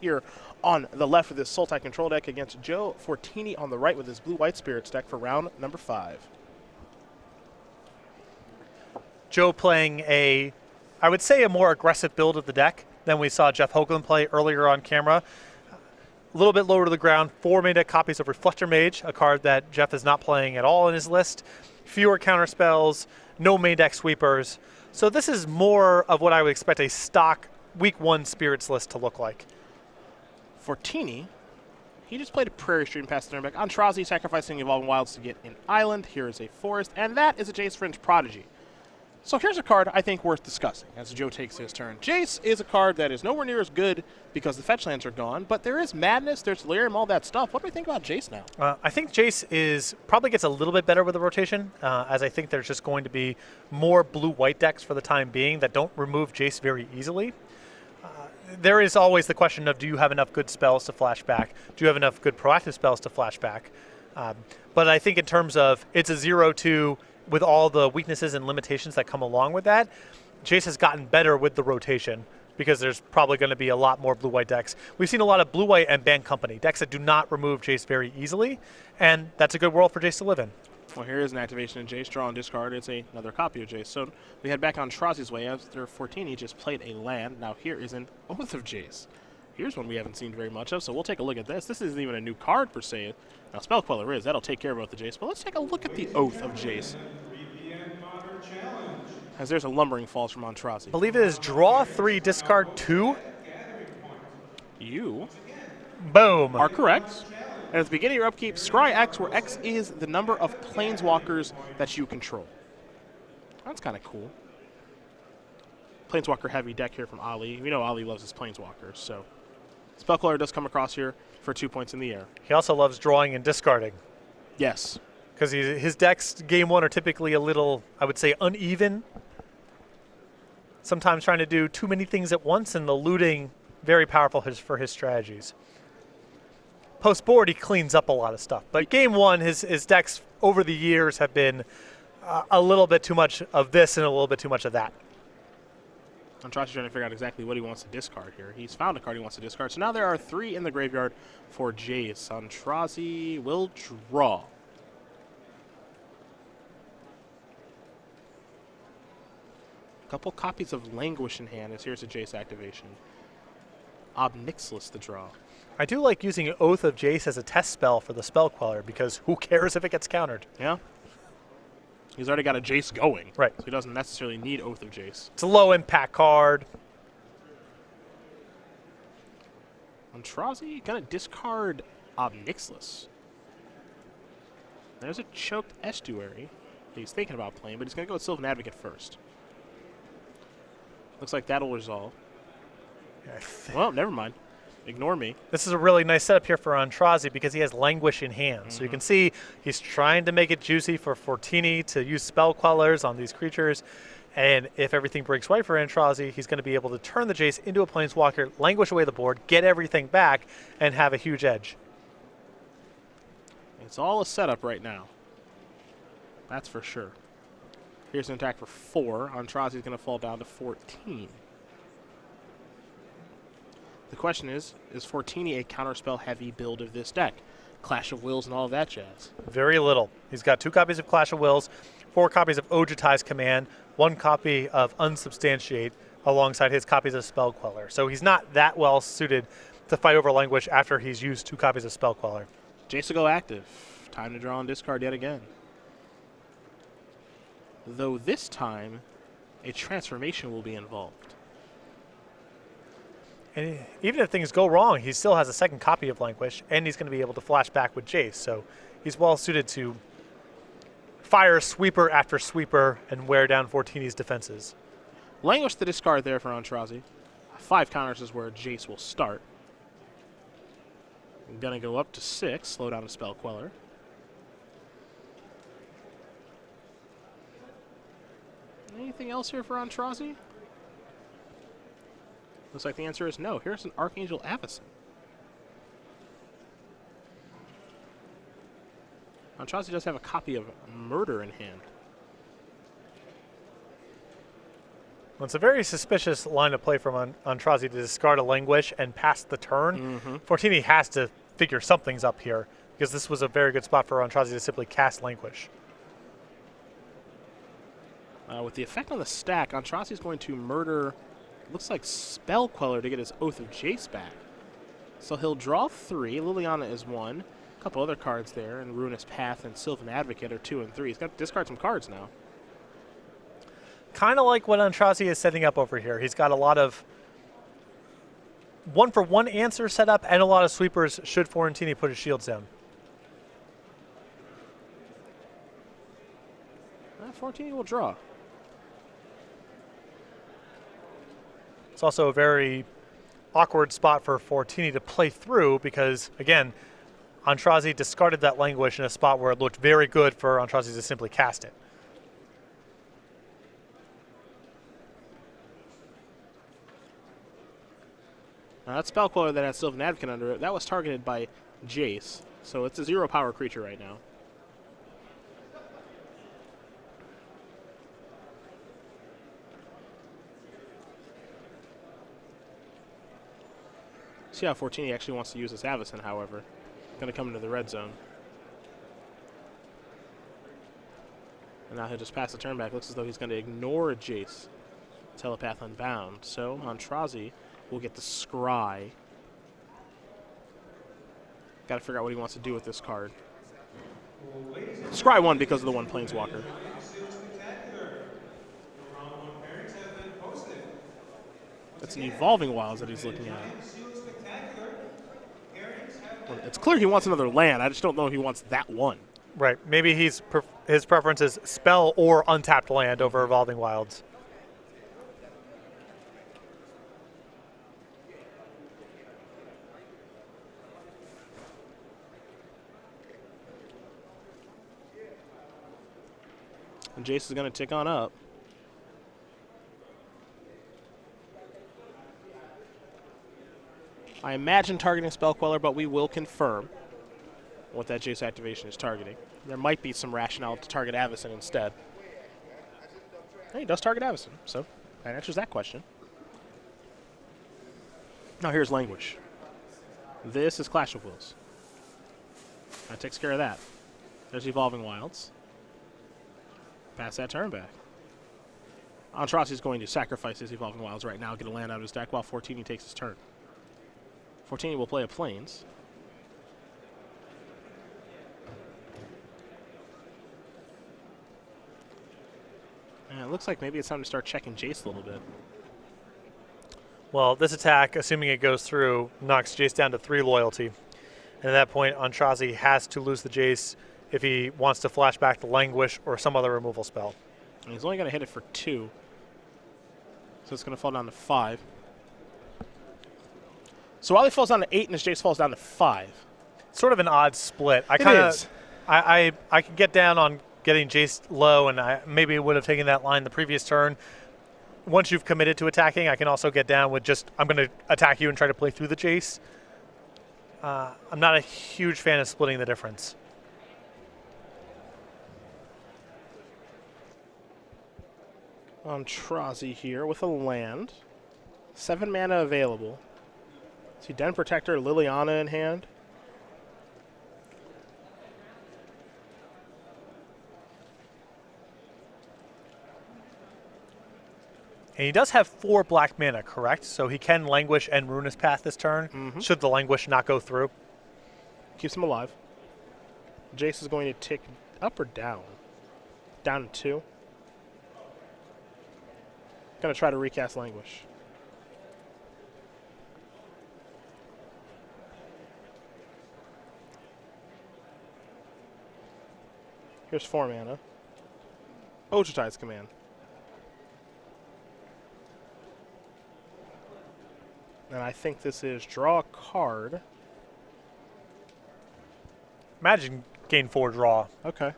here on the left with his Sultai control deck against Joe Fortini on the right with his blue-white Spirits deck for round number 5. Joe playing I would say a more aggressive build of the deck than we saw Jeff Hoagland play earlier on camera. A little bit lower to the ground, 4 main deck copies of Reflector Mage, a card that Jeff is not playing at all in his list. Fewer counter spells, no main deck sweepers. So this is more of what I would expect a stock Week 1 Spirits list to look like. Fortini, he just played a Prairie Stream past the turn back. Aintrazi sacrificing Evolving Wilds to get an island. Here is a forest, and that is a Jace Fringe Prodigy. So here's a card I think worth discussing as Joe takes his turn. Jace is a card that is nowhere near as good because the fetch lands are gone, but there is Madness, there's Delirium, all that stuff. What do we think about Jace now? I think Jace probably gets a little bit better with the rotation, as I think there's just going to be more blue-white decks for the time being that don't remove Jace very easily. There is always the question of, do you have enough good spells to flash back? Do you have enough good proactive spells to flash back? But I think in terms of it's a 0-2 with all the weaknesses and limitations that come along with that, Jace has gotten better with the rotation because there's probably going to be a lot more blue-white decks. We've seen a lot of blue-white and Band Company, decks that do not remove Jace very easily, and that's a good world for Jace to live in. Well, here is an activation of Jace. Draw and discard. It's another copy of Jace. So we head back on Trazi's way after Fortini just played a land. Now here is an Oath of Jace. Here's one we haven't seen very much of, so we'll take a look at this. This isn't even a new card per se. Now Spell Queller is. That'll take care of both the Jace. But let's take a look at the Oath of Jace. As there's a Lumbering Falls from Aintrazi. I believe it is draw 3, discard 2. You Boom. are correct. And at the beginning of your upkeep, scry X, where X is the number of planeswalkers that you control. That's kind of cool. Planeswalker heavy deck here from Ali. We know Ali loves his planeswalkers, so Spellcaller does come across here for 2 points in the air. He also loves drawing and discarding. Yes. Because his decks, game 1, are typically a little, I would say, uneven. Sometimes trying to do too many things at once, and the looting, very powerful for his strategies. Post-board, he cleans up a lot of stuff. But game 1, his decks over the years have been a little bit too much of this and a little bit too much of that. Aintrazi's trying to figure out exactly what he wants to discard here. He's found a card he wants to discard. So now there are 3 in the graveyard for Jace. Aintrazi will draw. A couple copies of Languish in hand as here's a Jace activation. Obnixilis the draw. I do like using Oath of Jace as a test spell for the Spell Queller because who cares if it gets countered? Yeah. He's already got a Jace going. Right. So he doesn't necessarily need Oath of Jace. It's a low impact card. Aintrazi gonna discard Obnixilis. There's a choked Estuary that he's thinking about playing, but he's gonna go with Sylvan Advocate first. Looks like that'll resolve. Well, never mind. Ignore me. This is a really nice setup here for Aintrazi because he has Languish in hand. So you can see he's trying to make it juicy for Fortini to use Spell Quellers on these creatures. And if everything breaks right for Aintrazi, he's going to be able to turn the Jace into a Planeswalker, languish away the board, get everything back, and have a huge edge. It's all a setup right now. That's for sure. Here's an attack for 4. Aintrazi's going to fall down to 14. The question is Fortini a counterspell heavy build of this deck? Clash of Wills and all of that jazz. Very little. He's got 2 copies of Clash of Wills, 4 copies of Ojutai's Command, 1 copy of Unsubstantiate, alongside his copies of Spell Queller. So he's not that well suited to fight over Languish after he's used 2 copies of Spell Queller. Jace will go active. Time to draw and discard yet again. Though this time, a transformation will be involved. And even if things go wrong, he still has a 2nd copy of Languish, and he's going to be able to flash back with Jace. So he's well suited to fire sweeper after sweeper and wear down Fortini's defenses. Languish the discard there for Aintrazi. 5 counters is where Jace will start. I'm going to go up to 6, slow down a Spell Queller. Anything else here for Aintrazi? Looks like the answer is no. Here's an Archangel Avacyn. Aintrazi does have a copy of Murder in hand. Well, it's a very suspicious line of play from Aintrazi to discard a Languish and pass the turn. Fortini has to figure something's up here because this was a very good spot for Aintrazi to simply cast Languish. With the effect on the stack, Aintrazi is going to murder, looks like Spell Queller to get his Oath of Jace back. So he'll draw 3. Liliana is 1. A couple other cards there, and Ruinous Path and Sylvan Advocate are 2 and 3. He's got to discard some cards now. Kind of like what Aintrazi is setting up over here. He's got a lot of one-for-one answer set up and a lot of sweepers should Fortini put his shields down. Fortini will draw. It's also a very awkward spot for Fortini to play through because, again, Aintrazi discarded that Languish in a spot where it looked very good for Aintrazi to simply cast it. Now that Spell Queller that has Sylvan Advocate under it, that was targeted by Jace. So it's a 0 power creature right now. See how Fortini actually wants to use this Avacyn, however. Going to come into the red zone. And now he'll just pass the turn back. Looks as though he's going to ignore Jace. Telepath Unbound. So Aintrazi will get the Scry. Got to figure out what he wants to do with this card. Scry 1 because of the 1 Planeswalker. That's an Evolving Wilds that he's looking at. Well, it's clear he wants another land. I just don't know if he wants that one. Right. Maybe his preference is spell or untapped land over Evolving Wilds. And Jace is going to tick on up. I imagine targeting Spell Queller, but we will confirm what that Jace activation is targeting. There might be some rationale to target Avacyn instead. Hey, he does target Avacyn, so that answers that question. Now here's Languish. This is Clash of Wills. That takes care of that. There's Evolving Wilds. Pass that turn back. Aintrazi is going to sacrifice his Evolving Wilds right now, get a land out of his deck while Fortini takes his turn. Fortini will play a Plains. And it looks like maybe it's time to start checking Jace a little bit. Well, this attack, assuming it goes through, knocks Jace down to 3 loyalty. And at that point, Aintrazi has to lose the Jace if he wants to flash back the Languish or some other removal spell. And he's only going to hit it for 2. So it's going to fall down to 5. So while he falls down to 8 and his Jace falls down to 5. Sort of an odd split. It is. I could get down on getting Jace low, and I maybe would have taken that line the previous turn. Once you've committed to attacking, I can also get down with just, I'm going to attack you and try to play through the Jace. I'm not a huge fan of splitting the difference. Aintrazi here with a land. 7 mana available. See Den Protector, Liliana in hand. And he does have 4 black mana, correct? So he can Languish and Ruinous Path this turn, should the Languish not go through. Keeps him alive. Jace is going to tick up or down? Down to 2. Going to try to recast Languish. Here's 4 mana. Ojutai Command. And I think this is draw a card. Imagine gain 4 draw. Okay.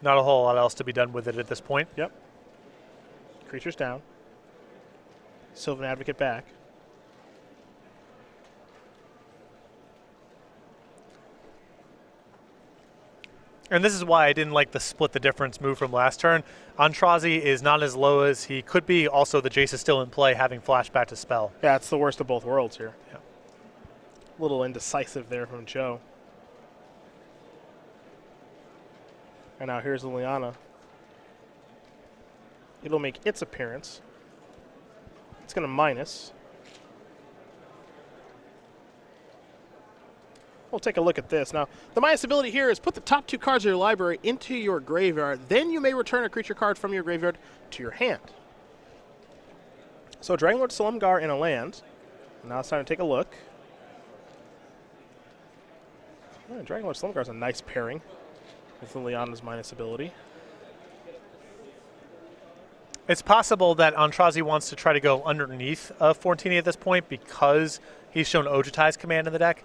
Not a whole lot else to be done with it at this point. Yep. Creature's down. Sylvan Advocate back. And this is why I didn't like the split the difference move from last turn. Aintrazi is not as low as he could be. Also, the Jace is still in play, having flashback to spell. Yeah, it's the worst of both worlds here. Yeah. A little indecisive there from Joe. And now here's Liliana. It'll make its appearance. It's going to minus. We'll take a look at this. Now, the minus ability here is put the top 2 cards of your library into your graveyard. Then you may return a creature card from your graveyard to your hand. So Dragonlord Silumgar in a land. Now it's time to take a look. Dragonlord Silumgar is a nice pairing with Liliana's minus ability. It's possible that Aintrazi wants to try to go underneath Fortini at this point because he's shown Ojutai's command in the deck.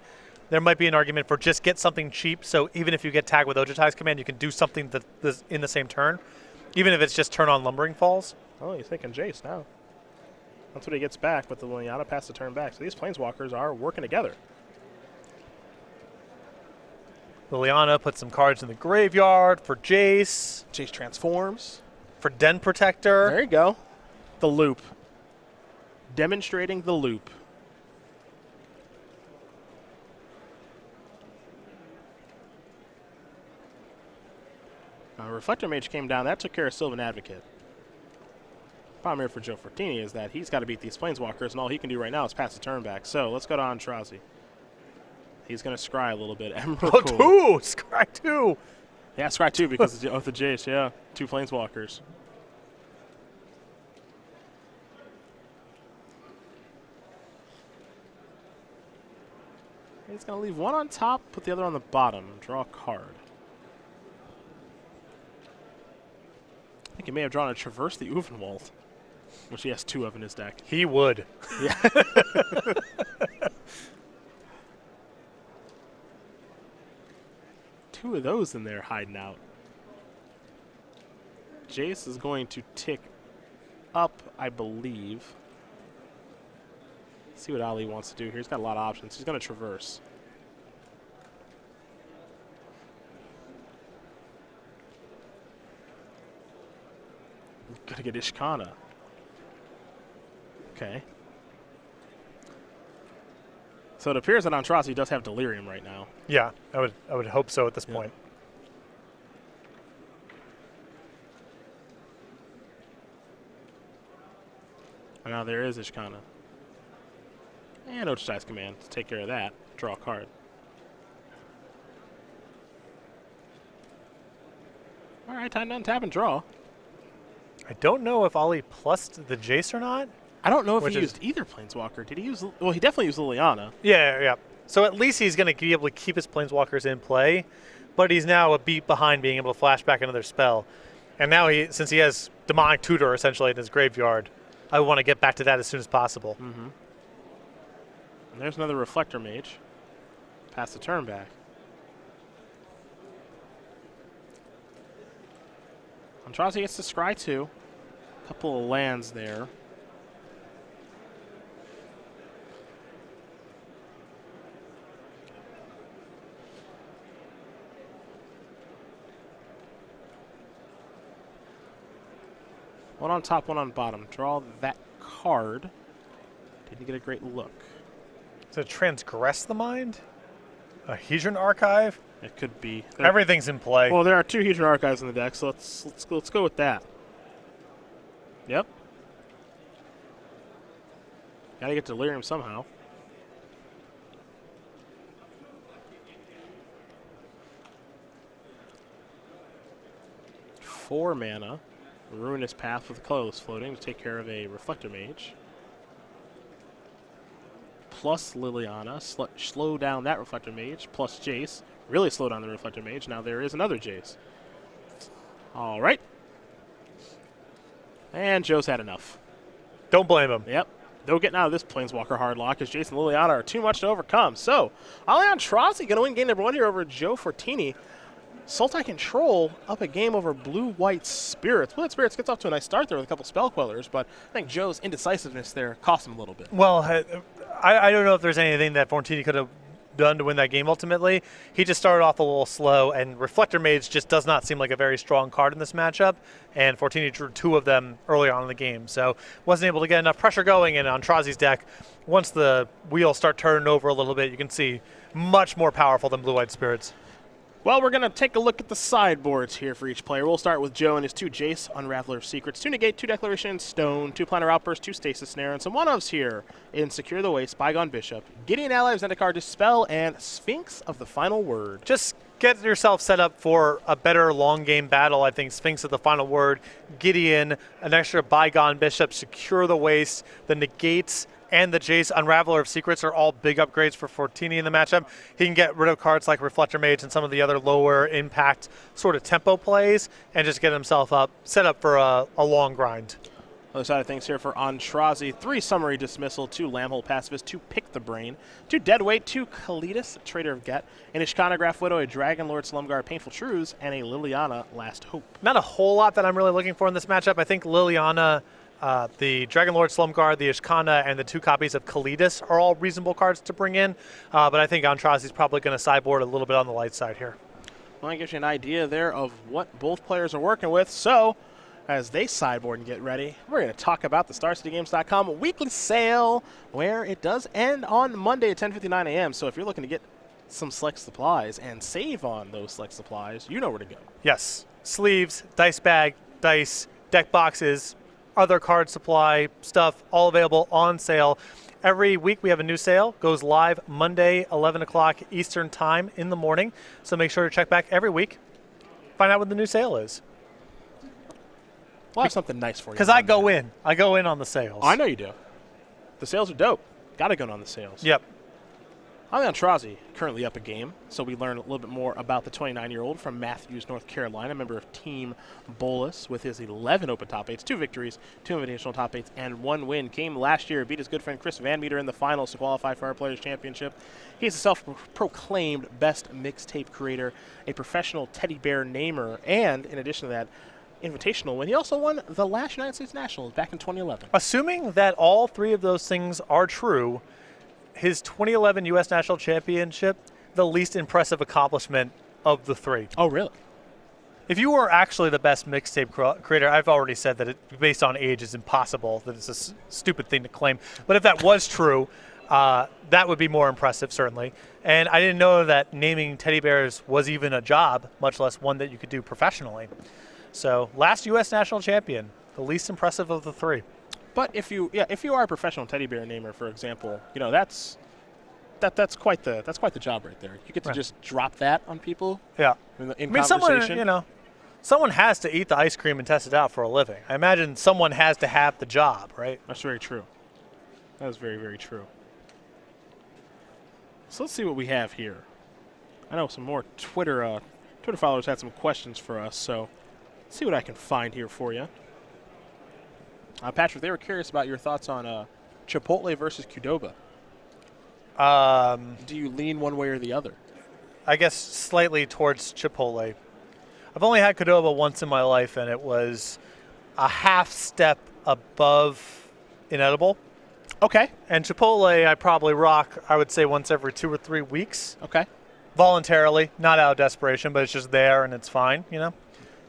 There might be an argument for just get something cheap, so even if you get tagged with Ojutai's command, you can do something that's in the same turn, even if it's just turn on Lumbering Falls. Oh, he's thinking Jace now. That's what he gets back, but the Liliana pass the turn back. So these Planeswalkers are working together. Liliana puts some cards in the graveyard for Jace. Jace transforms. For Den Protector. There you go. The loop. Demonstrating the loop. Reflector Mage came down. That took care of Sylvan Advocate. Problem here for Joe Fortini is that he's got to beat these Planeswalkers, and all he can do right now is pass the turn back. So let's go to Aintrazi. He's going to scry a little bit. Oh, 2! Scry 2! Yeah, scry 2 because of the Jace, yeah. 2 Planeswalkers. He's going to leave one on top, put the other on the bottom, draw a card. I think he may have drawn a Traverse the Uvenwald, which he has 2 of in his deck. He would. Yeah. Two of those in there hiding out. Jace is going to tick up, I believe. See what Ali wants to do here. He's got a lot of options. He's going to traverse. Going to get Ishkana. Okay. So it appears that Aintrazi does have Delirium right now. Yeah, I would hope so at this point. And now there is Ishkana. And Ojutai's command to take care of that. Draw a card. All right, time to untap and draw. I don't know if Ali plussed the Jace or not. I don't know if he used either Planeswalker. Did he use... Well, he definitely used Liliana. Yeah. So at least he's going to be able to keep his Planeswalkers in play, but he's now a beat behind being able to flash back another spell. And now, since he has Demonic Tutor essentially in his graveyard, I want to get back to that as soon as possible. Mm-hmm. And there's another Reflector Mage. Pass the turn back. Aintrazi gets to scry 2. A couple of lands there. One on top, one on bottom. Draw that card. Didn't get a great look. So transgress the mind? A Hedron Archive? It could be. Everything's in play. Well, there are 2 Hedron Archives in the deck, so let's go with that. Yep. Gotta get Delirium somehow. Four mana. Ruinous Path with Colorless Floating to take care of a Reflector Mage. Plus Liliana, slow down that Reflector Mage, plus Jace. Really slow down the Reflector Mage. Now there is another Jace. All right. And Joe's had enough. Don't blame him. Yep. No getting out of this Planeswalker hardlock because Jace and Liliana are too much to overcome. So, Aintrazi going to win game number 1 here over Joe Fortini. Sultai Control up a game over Blue-White Spirits. Blue-White Spirits gets off to a nice start there with a couple Spell Quellers, but I think Joe's indecisiveness there cost him a little bit. Well, I don't know if there's anything that Fortini could have done to win that game ultimately. He just started off a little slow, and Reflector Mage just does not seem like a very strong card in this matchup, and Fortini drew 2 of them early on in the game, so wasn't able to get enough pressure going. And on Aintrazi's deck, once the wheels start turning over a little bit, you can see much more powerful than Blue-White Spirits. Well, we're going to take a look at the sideboards here for each player. We'll start with Joe and his 2 Jace, Unraveler of Secrets, 2 Negate, 2 Declaration, Stone, 2 Planar Outburst, 2 Stasis Snare, and some one-ofs here in Secure the Waste, Bygone Bishop, Gideon Ally of Zendikar, Dispel, and Sphinx of the Final Word. Just get yourself set up for a better long game battle. I think Sphinx of the Final Word, Gideon, an extra Bygone Bishop, Secure the Waste, the Negates, and the Jace Unraveler of Secrets are all big upgrades for Fortini in the matchup. He can get rid of cards like Reflector Mage and some of the other lower impact sort of tempo plays and just get himself set up for a long grind. Other side of things here for Aintrazi, 3 Summary Dismissal, 2 Lambhole Pacifist, 2 Pick the Brain, 2 Deadweight, 2 Kalitas, Trader of Get, an Ishkanograph Widow, a Dragon Lord Slumguard, Painful Truths, and a Liliana Last Hope. Not a whole lot that I'm really looking for in this matchup. I think Liliana, the Dragon Lord Slumguard, the Ishkana, and the 2 copies of Kalitas are all reasonable cards to bring in, but I think Aintrazi's probably going to sideboard a little bit on the light side here. Well, that gives you an idea there of what both players are working with. So, as they sideboard and get ready, we're going to talk about the StarCityGames.com weekly sale, where it does end on Monday at 10:59 a.m. So if you're looking to get some select supplies and save on those select supplies, you know where to go. Yes. Sleeves, dice bag, dice, deck boxes, other card supply stuff, all available on sale. Every week we have a new sale. Goes live Monday, 11 o'clock Eastern Time in the morning. So make sure to check back every week. Find out what the new sale is. We'll have something nice for you. Because I go in on the sales. Oh, I know you do. The sales are dope. Got to go on the sales. Yep. I'm Aintrazi, currently up a game, so we learn a little bit more about the 29-year-old from Matthews, North Carolina, member of Team Bolus, with his 11 open top 8s, 2 victories, 2 invitational top 8s, and 1 win. Came last year, beat his good friend Chris Van Meter in the finals to qualify for our Players' Championship. He's a self-proclaimed best mixtape creator, a professional teddy bear namer, and in addition to that, invitational win. He also won the last United States Nationals back in 2011. Assuming that all 3 of those things are true, his 2011 U.S. National Championship, the least impressive accomplishment of the 3. Oh, really? If you were actually the best mixtape creator, I've already said that it, based on age, is impossible, that it's a stupid thing to claim. But if that was true, that would be more impressive, certainly. And I didn't know that naming teddy bears was even a job, much less one that you could do professionally. So, last U.S. National Champion, the least impressive of the 3. But if you are a professional teddy bear namer, for example, you know that's quite the job right there. You get to just drop that on people. Yeah. In conversation. Someone has to eat the ice cream and test it out for a living. I imagine someone has to have the job, right? That's very true. That is very, very true. So let's see what we have here. I know some more Twitter followers had some questions for us, so let's see what I can find here for you. Patrick, they were curious about your thoughts on Chipotle versus Qdoba. Do you lean one way or the other? I guess slightly towards Chipotle. I've only had Qdoba once in my life, and it was a half step above inedible. Okay. And Chipotle, I probably rock, I would say, once every 2 or 3 weeks. Okay. Voluntarily, not out of desperation, but it's just there and it's fine, you know?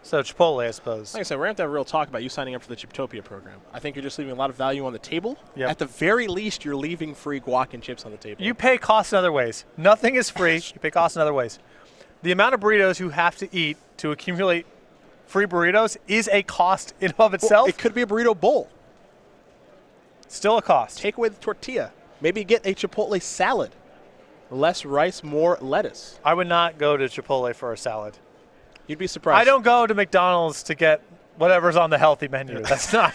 So Chipotle, I suppose. Like I said, we're going to have a real talk about you signing up for the Chiptopia program. I think you're just leaving a lot of value on the table. Yep. At the very least, you're leaving free guac and chips on the table. You pay costs in other ways. Nothing is free. You pay costs in other ways. The amount of burritos you have to eat to accumulate free burritos is a cost in and of itself. Well, it could be a burrito bowl. Still a cost. Take away the tortilla. Maybe get a Chipotle salad. Less rice, more lettuce. I would not go to Chipotle for a salad. You'd be surprised. I don't go to McDonald's to get whatever's on the healthy menu. That's not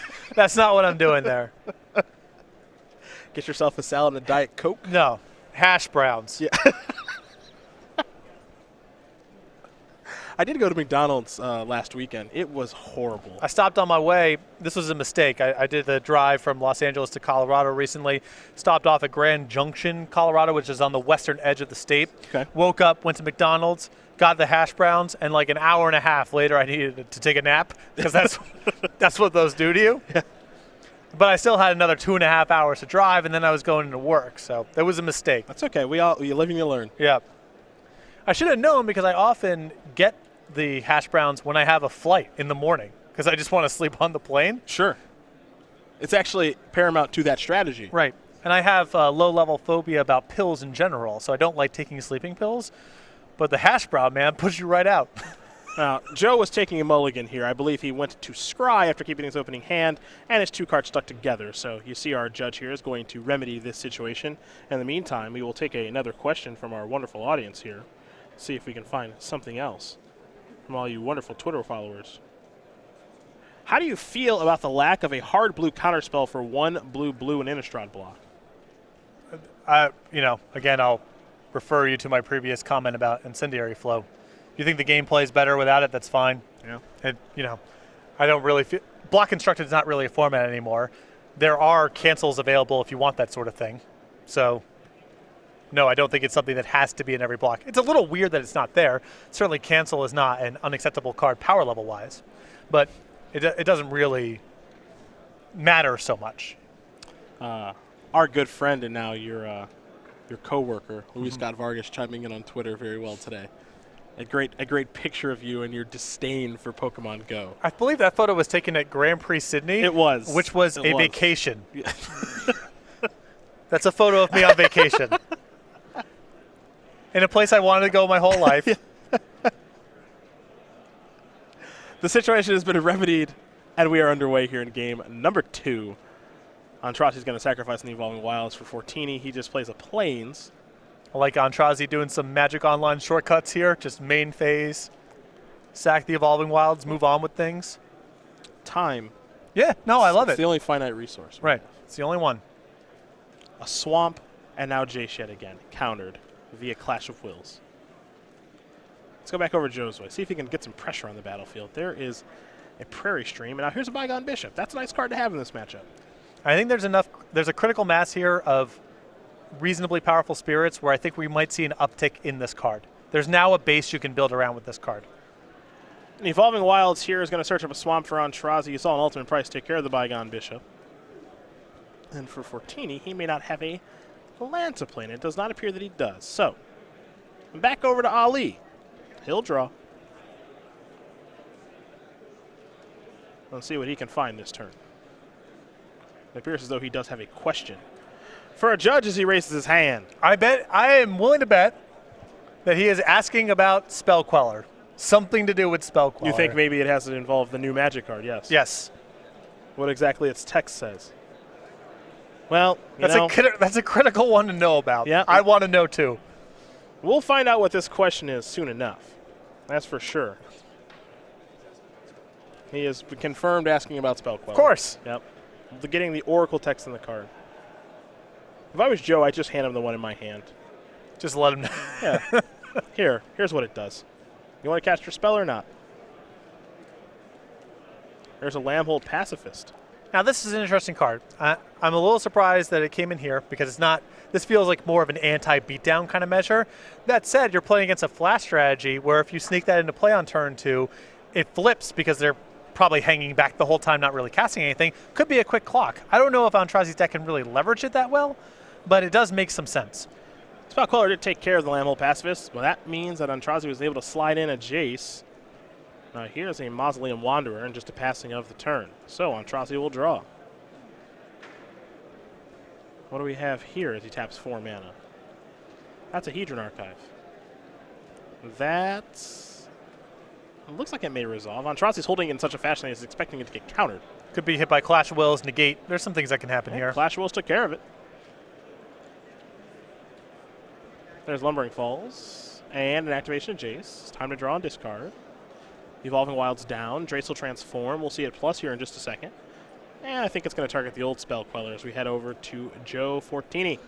what I'm doing there. Get yourself a salad and a Diet Coke? No. Hash browns. Yeah. I did go to McDonald's last weekend. It was horrible. I stopped on my way. This was a mistake. I did the drive from Los Angeles to Colorado recently. Stopped off at Grand Junction, Colorado, which is on the western edge of the state. Okay. Woke up, went to McDonald's, got the hash browns, and like an hour and a half later, I needed to take a nap because that's what those do to you. Yeah. But I still had another 2.5 hours to drive, and then I was going into work. So that was a mistake. That's okay. You live and you learn. Yeah. I should have known because I often get the hash browns when I have a flight in the morning because I just want to sleep on the plane. Sure. It's actually paramount to that strategy. Right. And I have low-level phobia about pills in general, so I don't like taking sleeping pills. But the hash brown, man, pushes you right out. Now, Joe was taking a mulligan here. I believe he went to scry after keeping his opening hand, and his 2 cards stuck together. So you see our judge here is going to remedy this situation. In the meantime, we will take another question from our wonderful audience here. See if we can find something else from all you wonderful Twitter followers. How do you feel about the lack of a hard blue counterspell for 1 blue and Innistrad block? Again, I'll refer you to my previous comment about Incendiary Flow. If you think the game plays better without it, that's fine. Yeah. I don't really feel block constructed is not really a format anymore. There are cancels available if you want that sort of thing. So, no, I don't think it's something that has to be in every block. It's a little weird that it's not there. Certainly, cancel is not an unacceptable card power level wise, but it doesn't really matter so much. Our good friend and now your coworker, Luis Scott Vargas, chiming in on Twitter very well today. A great picture of you and your disdain for Pokemon Go. I believe that photo was taken at Grand Prix Sydney. It was. Which was a vacation. That's a photo of me on vacation. In a place I wanted to go my whole life. The situation has been remedied, and we are underway here in game number 2. Aintrazi's going to sacrifice an Evolving Wilds for Fortini. He just plays a Plains. I like Aintrazi doing some Magic Online shortcuts here. Just main phase, sack the Evolving Wilds, move on with things. Time. Yeah, no, I love It's it. the only finite resource. Right, it's the only one. A Swamp, and now J-Shed again, countered via Clash of Wills. Let's go back over to Joe's way. See if he can get some pressure on the battlefield. There is a Prairie Stream, and now here's a Bygone Bishop. That's a nice card to have in this matchup. I think there's a critical mass here of reasonably powerful spirits where I think we might see an uptick in this card. There's now a base you can build around with this card. An Evolving Wilds here is going to search up a Swamp for Aintrazi. You saw an Ultimate Price take care of the Bygone Bishop. And for Fortini, he may not have a land to play, and it does not appear that he does. So, back over to Ali. He'll draw. Let's see what he can find this turn. It appears as though he does have a question for a judge as he raises his hand. I am willing to bet that he is asking about Spell Queller. Something to do with Spell Queller. You think maybe it has to involve the new Magic card, yes. Yes. What exactly its text says. Well, that's a critical one to know about. Yeah. I want to know too. We'll find out what this question is soon enough. That's for sure. He is confirmed asking about Spell Queller. Of course. Yep. Getting the Oracle text in the card. If I was Joe, I'd just hand him the one in my hand. Just let him know. Yeah. Here's what it does. You want to cast your spell or not? There's a Lambhold Pacifist. Now, this is an interesting card. I'm a little surprised that it came in here because it's not. This feels like more of an anti-beatdown kind of measure. That said, you're playing against a flash strategy where if you sneak that into play on turn 2, it flips because they're probably hanging back the whole time, not really casting anything. Could be a quick clock. I don't know if Aintrazi's deck can really leverage it that well, but it does make some sense. Spell Queller did take care of the Lambhold Pacifist. Well, that means that Aintrazi was able to slide in a Jace. Now here's a Mausoleum Wanderer and just a passing of the turn. So Aintrazi will draw. What do we have here as he taps 4 mana? That's a Hedron Archive. It looks like it may resolve. Aintrazi's holding it in such a fashion that he's expecting it to get countered. Could be hit by Clash of Wills, negate. There's some things that can happen here. Clash of Wills took care of it. There's Lumbering Falls and an activation of Jace. It's time to draw and discard. Evolving Wilds down. Drace will transform. We'll see it plus here in just a second. And I think it's going to target the old Spell Queller as we head over to Joe Fortini.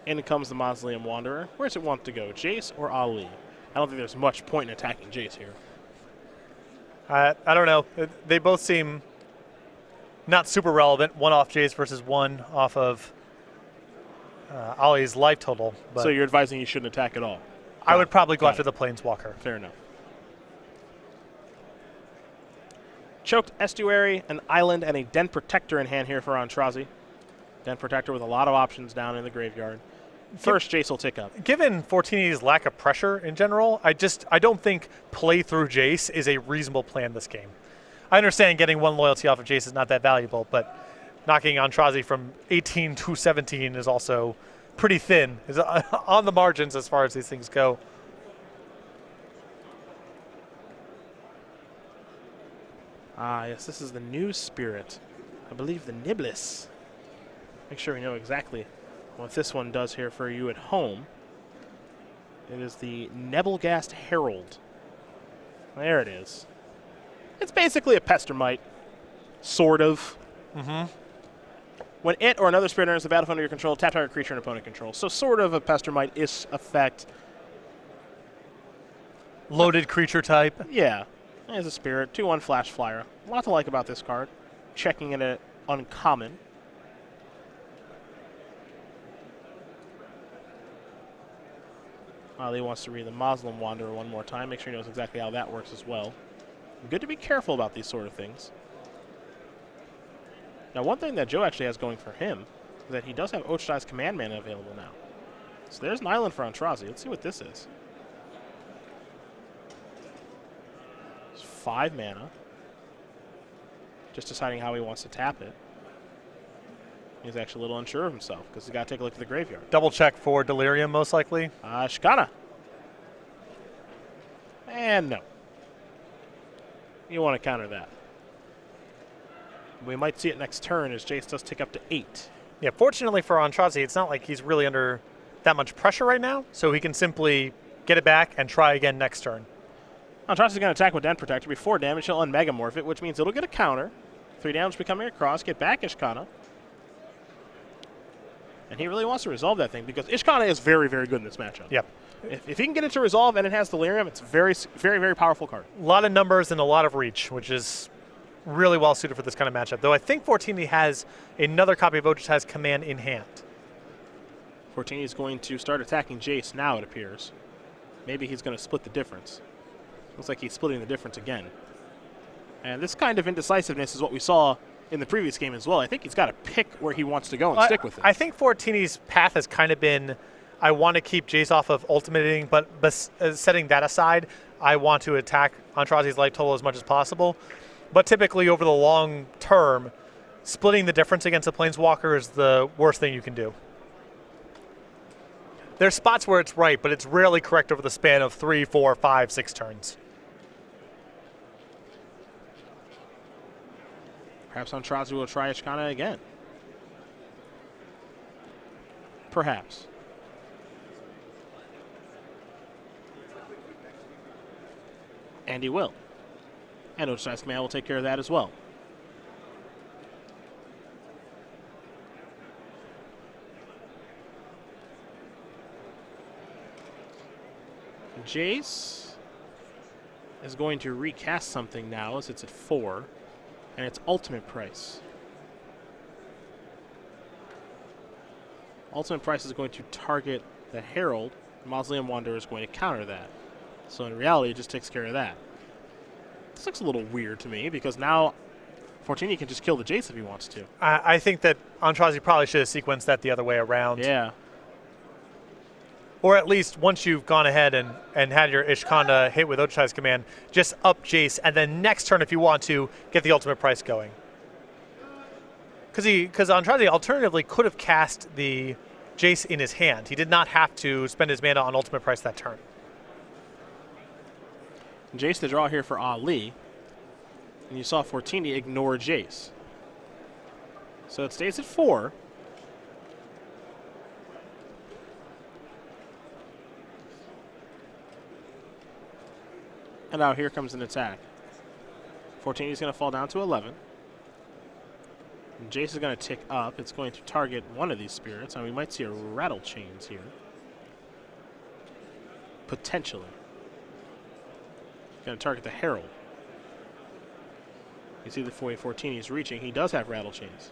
In comes the Mausoleum Wanderer. Where does it want to go, Jace or Ali? I don't think there's much point in attacking Jace here. I don't know. They both seem not super relevant. One off Jace versus one off of Ali's life total. But so you're advising he shouldn't attack at all? I would probably go after the Planeswalker. Fair enough. Choked Estuary, an island, and a Den Protector in hand here for Aintrazi. Den Protector with a lot of options down in the graveyard. First, Jace will tick up. Given Fortini's lack of pressure in general, I don't think play through Jace is a reasonable plan this game. I understand getting one loyalty off of Jace is not that valuable, but knocking Aintrazi from 18 to 17 is also pretty thin. Is on the margins as far as these things go. Ah, yes, this is the new spirit. I believe the Niblis. Make sure we know exactly what this one does here for you at home. It is the Nebelgast Herald. There it is. It's basically a Pestermite. Sort of. Mm-hmm. When it or another spirit enters the battlefield under your control, tap target creature and opponent control. So sort of a Pestermite-ish effect. Loaded creature type. Yeah. There's a spirit. 2/1 flash flyer. A lot to like about this card. Checking in at uncommon. Ali wants to read the Muslim Wanderer one more time. Make sure he knows exactly how that works as well. Good to be careful about these sort of things. Now, one thing that Joe actually has going for him is that he does have Ochai's command mana available now. So there's an island for Aintrazi. Let's see what this is. It's 5 mana. Just deciding how he wants to tap it. He's actually a little unsure of himself because he's got to take a look at the graveyard. Double check for Delirium, most likely. Shikana. And no. You want to counter that. We might see it next turn as Jace does tick up to 8. Yeah, fortunately for Aintrazi, it's not like he's really under that much pressure right now, so he can simply get it back and try again next turn. Aintrazi's going to attack with Den Protector. Be 4 damage, he'll unmegamorph it, which means it'll get a counter. 3 damage becoming across, get back Ishkana. And he really wants to resolve that thing because Ishkana is very, very good in this matchup. Yep. If he can get it to resolve and it has Delirium, it's a very, very, very powerful card. A lot of numbers and a lot of reach, which is really well suited for this kind of matchup. Though I think Fortini has another copy of Ochai's command in hand. Fortini is going to start attacking Jace now, it appears. Maybe he's going to split the difference. Looks like he's splitting the difference again. And this kind of indecisiveness is what we saw in the previous game as well. I think he's got to pick where he wants to go and stick with it. I think Fortini's path has kind of been, I want to keep Jace off of ultimating, but setting that aside, I want to attack Aintrazi's life total as much as possible. But typically over the long term, splitting the difference against a Planeswalker is the worst thing you can do. There's spots where it's right, but it's rarely correct over the span of 3, 4, 5, 6 turns. Perhaps Aintrazi will try Ishkana again. Perhaps. And he will. And Ochai's command will take care of that as well. Jace is going to recast something now as it's at 4. And it's ultimate price. Ultimate price is going to target the Herald. Mausoleum Wanderer is going to counter that. So in reality, it just takes care of that. This looks a little weird to me because now Fortini can just kill the Jace if he wants to. I think that Aintrazi probably should have sequenced that the other way around. Yeah. Or at least once you've gone ahead and had your Ishkana hit with Ochai's command, just up Jace, and then next turn, if you want to, get the ultimate price going. Because Aintrazi alternatively could have cast the Jace in his hand. He did not have to spend his mana on ultimate price that turn. Jace the draw here for Ali. And you saw Fortini ignore Jace. So it stays at 4. And now here comes an attack. Fortini's going to fall down to 11. And Jace is going to tick up. It's going to target one of these spirits, and we might see a Rattle Chains here. Potentially. Going to target the Herald. You see the way Fortini's reaching. He does have Rattle Chains.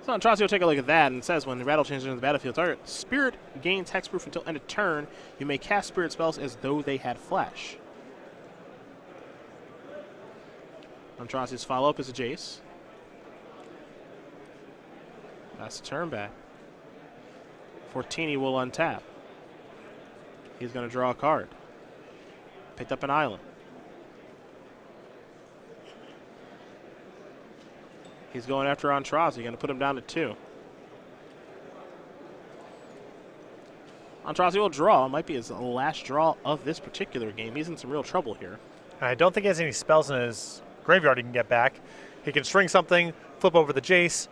So Aintrazi will take a look at that and says when the Rattle Chains are in the battlefield, target spirit gains hexproof until end of turn. You may cast spirit spells as though they had flash. Aintrazi's follow-up is a Jace. That's a turn back. Fortini will untap. He's going to draw a card. Picked up an island. He's going after Aintrazi, going to put him down to 2. Aintrazi will draw. Might be his last draw of this particular game. He's in some real trouble here. I don't think he has any spells in his graveyard he can get back. He can string something, flip over the Jace,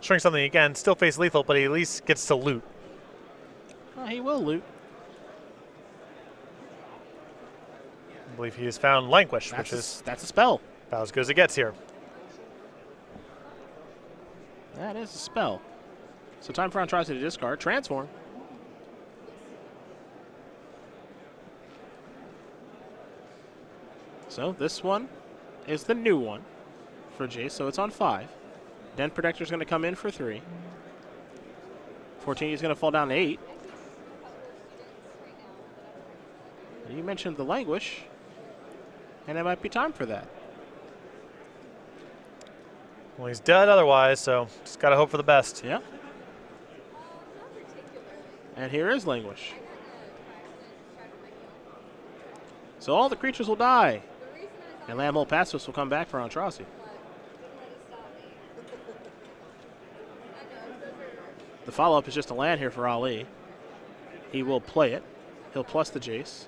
string something again, still face lethal, but he at least gets to loot. He will loot. I believe he has found Languish, That's which is that's a spell. about as good as it gets here. That is a spell. So time for Aintrazi to discard. Transform. So this one is the new one for Jace, so it's on 5. Den Protector's going to come in for 3. Fortini is going to fall down to 8. You mentioned the Languish, and it might be time for that. Well, he's dead otherwise, so just got to hope for the best. Yeah. And here is Languish. So all the creatures will die. And Lambhole Passives will come back for Aintrazi. The follow-up is just a land here for Ali. He will play it. He'll plus the Jace.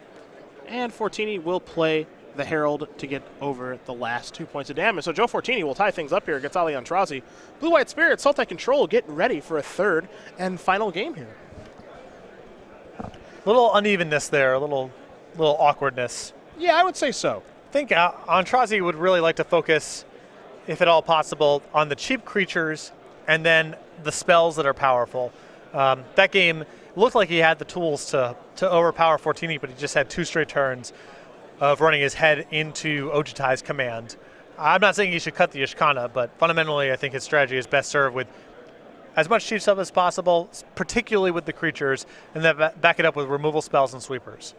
And Fortini will play the Herald to get over the last 2 points of damage. So Joe Fortini will tie things up here against Ali Aintrazi. Blue-White Spirit, Sultai Control getting ready for a third and final game here. Little unevenness there, a little awkwardness. Yeah, I would say so. I think Aintrazi would really like to focus, if at all possible, on the cheap creatures and then the spells that are powerful. That game looked like he had the tools to overpower Fortini, but he just had 2 straight turns of running his head into Ojutai's command. I'm not saying he should cut the Ishkana, but fundamentally I think his strategy is best served with as much cheap stuff as possible, particularly with the creatures, and then back it up with removal spells and sweepers.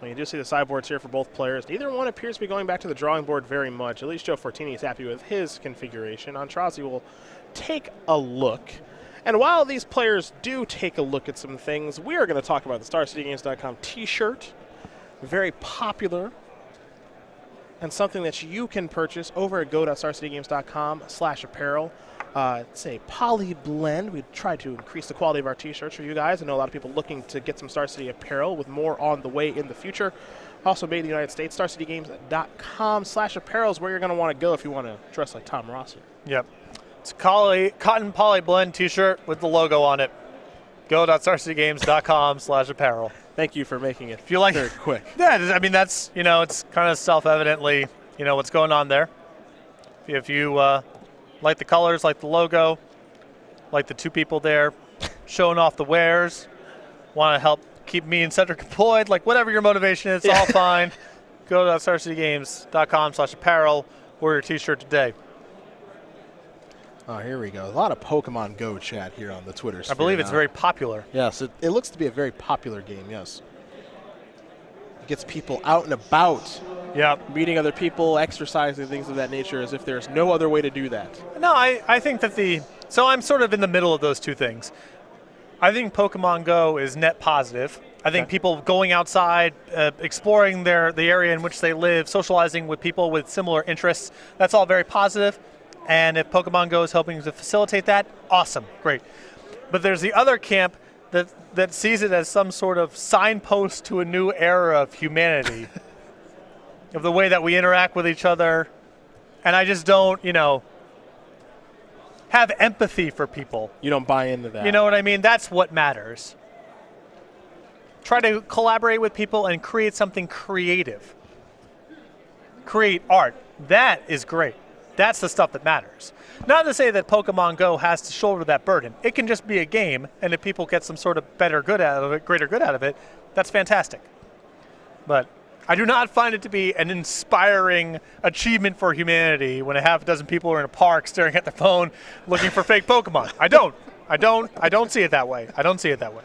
Well, you do see the sideboards here for both players. Neither one appears to be going back to the drawing board very much. At least Joe Fortini is happy with his configuration. Aintrazi will take a look. And while these players do take a look at some things, we are going to talk about the StarCityGames.com t-shirt. Very popular and something that you can purchase over at go.starcitygames.com/apparel. It's a poly blend. We try to increase the quality of our t-shirts for you guys. I know a lot of people looking to get some Star City apparel with more on the way in the future. Also made in the United States. StarCityGames.com/apparel is where you're going to want to go if you want to dress like Tom Rossi. Yep. It's a cotton poly blend t-shirt with the logo on it. Go.starcitygames.com/apparel. Thank you for making it if you like very quick. Yeah, I mean, that's, it's kind of self-evidently, what's going on there. If you like the colors, like the logo, like the 2 people there showing off the wares, want to help keep me and Cedric employed, like whatever your motivation is, it's all fine. Go to StarCityGames.com/apparel. Order your t-shirt today. Oh, here we go. A lot of Pokemon Go chat here on the Twitter sphere. I believe it's very popular. Yes, it looks to be a very popular game, yes. It gets people out and about. Yep. Meeting other people, exercising, things of that nature, as if there's no other way to do that. No, I think that so I'm sort of in the middle of those 2 things. I think Pokemon Go is net positive. I think people going outside, exploring the area in which they live, socializing with people with similar interests, that's all very positive. And if Pokemon Go is helping to facilitate that, awesome, great. But there's the other camp that sees it as some sort of signpost to a new era of humanity, of the way that we interact with each other. And I just don't, have empathy for people. You don't buy into that. You know what I mean? That's what matters. Try to collaborate with people and create something creative. Create art. That is great. That's the stuff that matters. Not to say that Pokemon Go has to shoulder that burden. It can just be a game, and if people get some sort of greater good out of it, that's fantastic. But I do not find it to be an inspiring achievement for humanity when a half dozen people are in a park staring at their phone looking for fake Pokemon. I don't see it that way. I don't see it that way.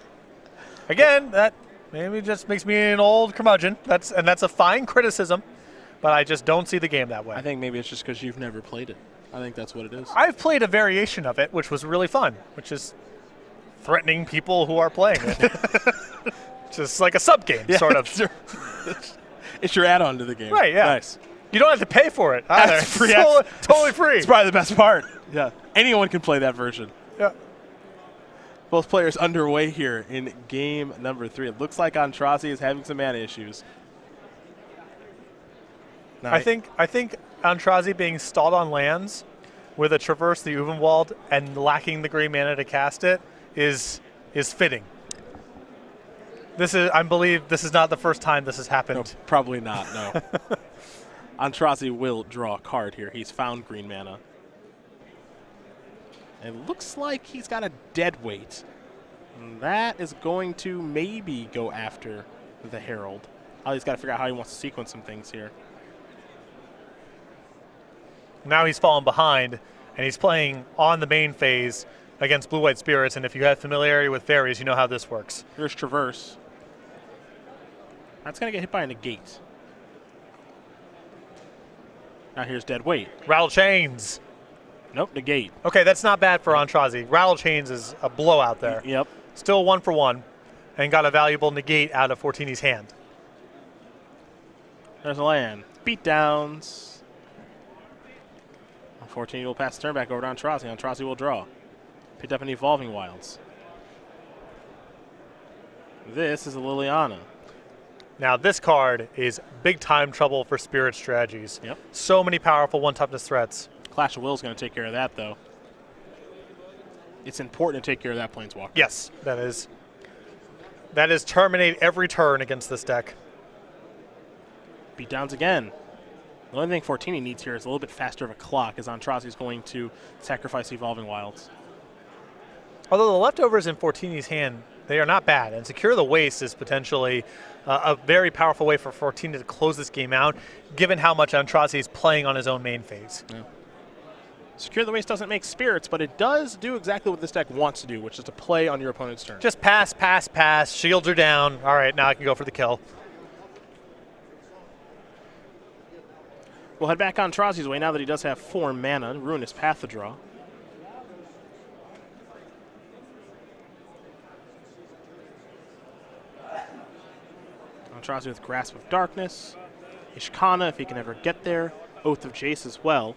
Again, that maybe just makes me an old curmudgeon. That's a fine criticism. but I just don't see the game that way. I think maybe it's just because you've never played it. I think that's what it is. I've played a variation of it, which was really fun, which is threatening people who are playing it. Just like a sub-game, sort of. It's your add-on to the game. Right, yeah. Nice. You don't have to pay for it either. That's free. Totally free. It's probably the best part. Yeah. Anyone can play that version. Yeah. Both players underway here in game number 3. It looks like Aintrazi is having some mana issues. Now, I think Aintrazi being stalled on lands with a Traverse the Uvenwald and lacking the green mana to cast it is fitting. I believe this is not the first time this has happened. No, probably not, no. Aintrazi will draw a card here. He's found green mana. It looks like he's got a dead weight. And that is going to maybe go after the Herald. He's got to figure out how he wants to sequence some things here. Now he's fallen behind, and he's playing on the main phase against Blue-White Spirits, and if you have familiarity with fairies, you know how this works. Here's Traverse. That's going to get hit by a negate. Now here's Dead Weight. Rattle Chains. Nope, negate. Okay, that's not bad for Aintrazi. Rattle Chains is a blowout there. Yep. Still 1 for 1, and got a valuable negate out of Fortini's hand. There's a land. Beatdowns. Fortini will pass the turn back over to Aintrazi. Aintrazi will draw. Picked up an Evolving Wilds. This is a Liliana. Now this card is big time trouble for Spirit strategies. Yep. So many powerful one-toughness threats. Clash of Will is going to take care of that, though. It's important to take care of that Planeswalker. Yes, that is. That is terminate every turn against this deck. Beatdowns again. The only thing Fortini needs here is a little bit faster of a clock, as Aintrazi is going to sacrifice Evolving Wilds. Although the leftovers in Fortini's hand, they are not bad. And Secure the Waste is potentially a very powerful way for Fortini to close this game out, given how much Aintrazi is playing on his own main phase. Yeah. Secure the Waste doesn't make spirits, but it does do exactly what this deck wants to do, which is to play on your opponent's turn. Just pass, pass, pass. Shields are down. All right, now I can go for the kill. We'll head back on Aintrazi's way now that he does have 4 mana. Ruinous Path to draw. Aintrazi with Grasp of Darkness. Ishkana if he can ever get there. Oath of Jace as well.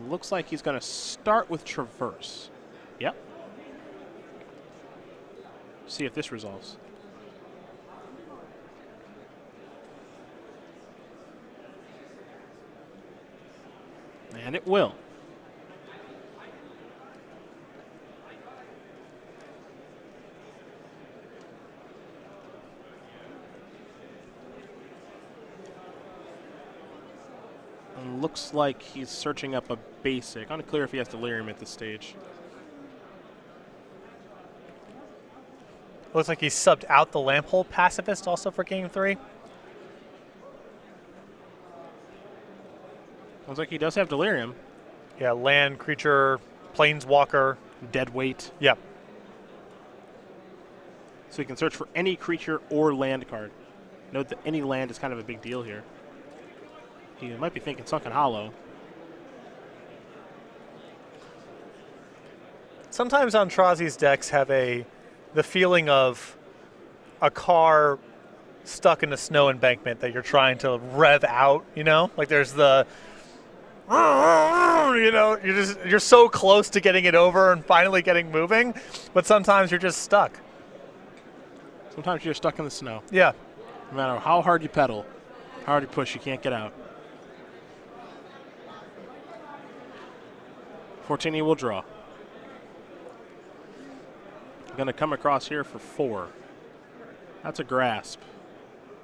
Looks like he's going to start with Traverse. Yep. See if this resolves. And it will. And looks like he's searching up a basic. Unclear if he has Delirium at this stage. Looks like he subbed out the Lamphole Pacifist also for Game 3. Looks like he does have Delirium. Yeah, land, creature, planeswalker. Dead Weight. Yep. So he can search for any creature or land card. Note that any land is kind of a big deal here. He might be thinking Sunken Hollow. Sometimes Aintrazi's decks have the feeling of a car stuck in a snow embankment that you're trying to rev out, you know? Like there's the, you know, you're so close to getting it over and finally getting moving, but sometimes you're just stuck. Sometimes you're stuck in the snow. Yeah. No matter how hard you pedal, how hard you push, you can't get out. Fortini will draw. Going to come across here for 4. That's a Grasp.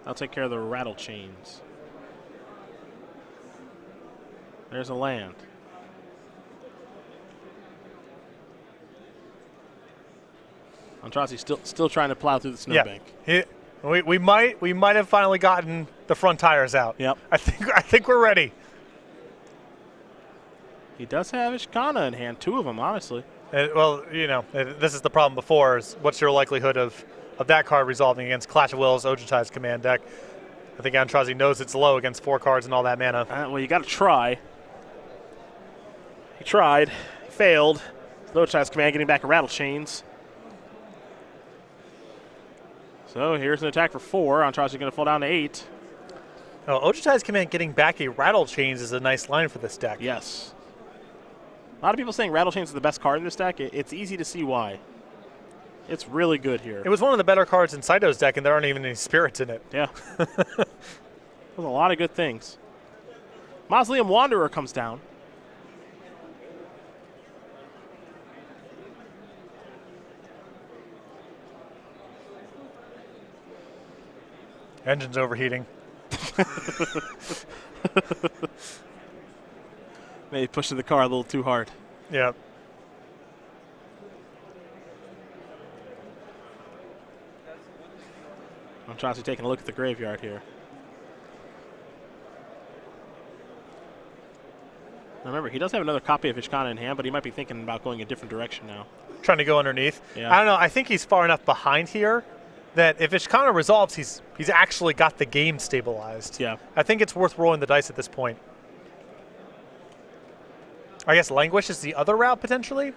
I'll take care of the Rattle Chains. There's a land. Aintrazi still trying to plow through the snowbank. We might have finally gotten the front tires out. Yep. I think we're ready. He does have Ishkana in hand, 2 of them, honestly. Well, you know, this is the problem before, is what's your likelihood of of that card resolving against Clash of Wills, Ojutai's command deck. I think Aintrazi knows it's low against 4 cards and all that mana. Well, you got to try. He tried, failed. Ojutai's command getting back a Rattle Chains. So here's an attack for 4. Aintrazi going to fall down to 8. Oh, Ojutai's command getting back a Rattle Chains is a nice line for this deck. Yes. A lot of people saying Rattle Chains is the best card in this deck. It's easy to see why. It's really good here. It was one of the better cards in Saito's deck, and there aren't even any spirits in it. Yeah. There's a lot of good things. Mausoleum Wanderer comes down. Engine's overheating. Maybe pushing the car a little too hard. Yeah. I'm trying to taking a look at the graveyard here. Now remember, he does have another copy of Ishkana in hand, but he might be thinking about going a different direction now. Trying to go underneath. Yeah. I don't know. I think he's far enough behind here that if Ishkana resolves, he's actually got the game stabilized. Yeah. I think it's worth rolling the dice at this point. I guess Languish is the other route potentially,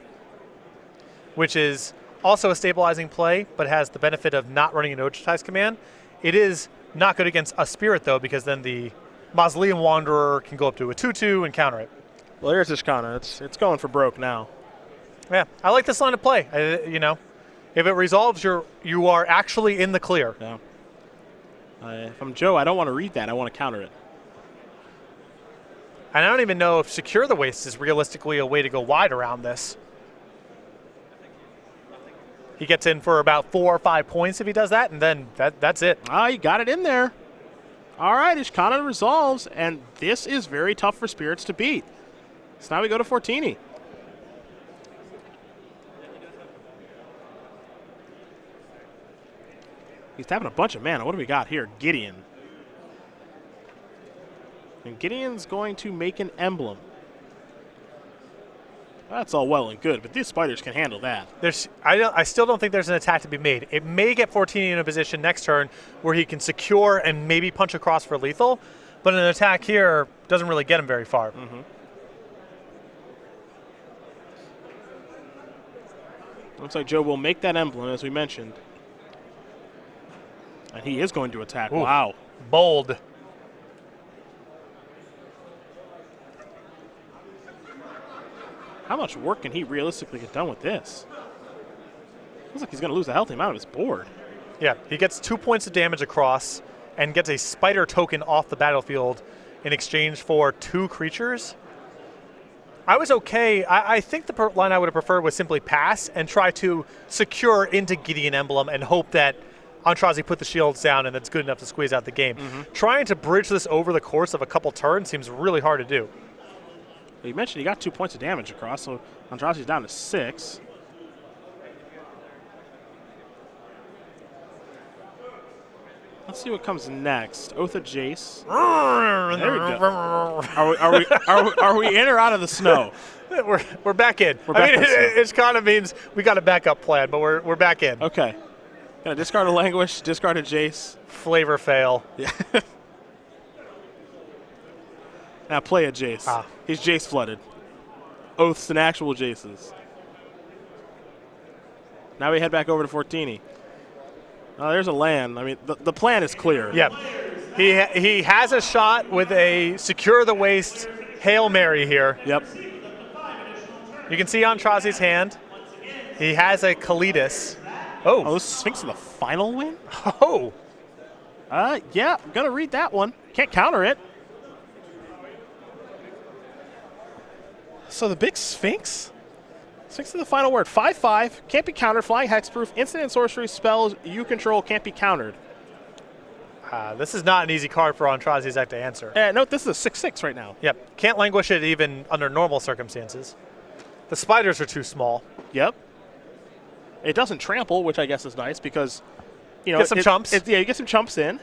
which is also a stabilizing play, but has the benefit of not running an Ojutai's command. It is not good against a Spirit, though, because then the Mausoleum Wanderer can go up to a 2/2 and counter it. Well, here's Ishkana. It's going for broke now. Yeah, I like this line of play. You know, if it resolves, you are actually in the clear. Yeah. If I'm Joe, I don't want to read that. I want to counter it. And I don't even know if Secure the Waste is realistically a way to go wide around this. He gets in for about 4 or 5 points if he does that, and then that's it. Ah, you got it in there. All right, Ishkana resolves, and this is very tough for Spirits to beat. So now we go to Fortini. He's tapping a bunch of mana. What do we got here? Gideon. And Gideon's going to make an emblem. That's all well and good, but these spiders can handle that. I still don't think there's an attack to be made. It may get Fortini in a position next turn where he can secure and maybe punch across for lethal, but an attack here doesn't really get him very far. Mm-hmm. Looks like Joe will make that emblem, as we mentioned. And he is going to attack. Ooh, wow. Bold. How much work can he realistically get done with this? Looks like he's going to lose a healthy amount of his board. Yeah, he gets 2 points of damage across and gets a spider token off the battlefield in exchange for 2 creatures. I was okay. I think the line I would have preferred was simply pass and try to secure into Gideon Emblem and hope that Aintrazi put the shields down and that's good enough to squeeze out the game. Mm-hmm. Trying to bridge this over the course of a couple turns seems really hard to do. You mentioned he got 2 points of damage across, so Aintrazi's down to 6. Let's see what comes next. Oath of Jace. There we go. Are we in or out of the snow? We're back in. It kind of means we got a backup plan, but we're back in. Okay. Gonna discard a Languish, discard a Jace. Flavor fail. Yeah. Now play a Jace. Ah. He's Jace flooded. Oaths and actual Jaces. Now we head back over to Fortini. Oh, there's a land. I mean, the plan is clear. Yeah. He has a shot with a Secure the Waste Hail Mary here. Yep. You can see Aintrazi's hand. He has a Kalidas. Oh, this Sphinx in the final win? Oh. Yeah, I'm going to read that one. Can't counter it. So the big Sphinx? Sphinx is the final word. 5/5, can't be countered, flying hexproof, instant and sorcery spells you control can't be countered. This is not an easy card for Aintrazi's deck to answer. Note, this is a 6/6 right now. Yep. Can't languish it even under normal circumstances. The spiders are too small. Yep. It doesn't trample, which I guess is nice because, you know, Get some chumps. Yeah, you get some chumps in.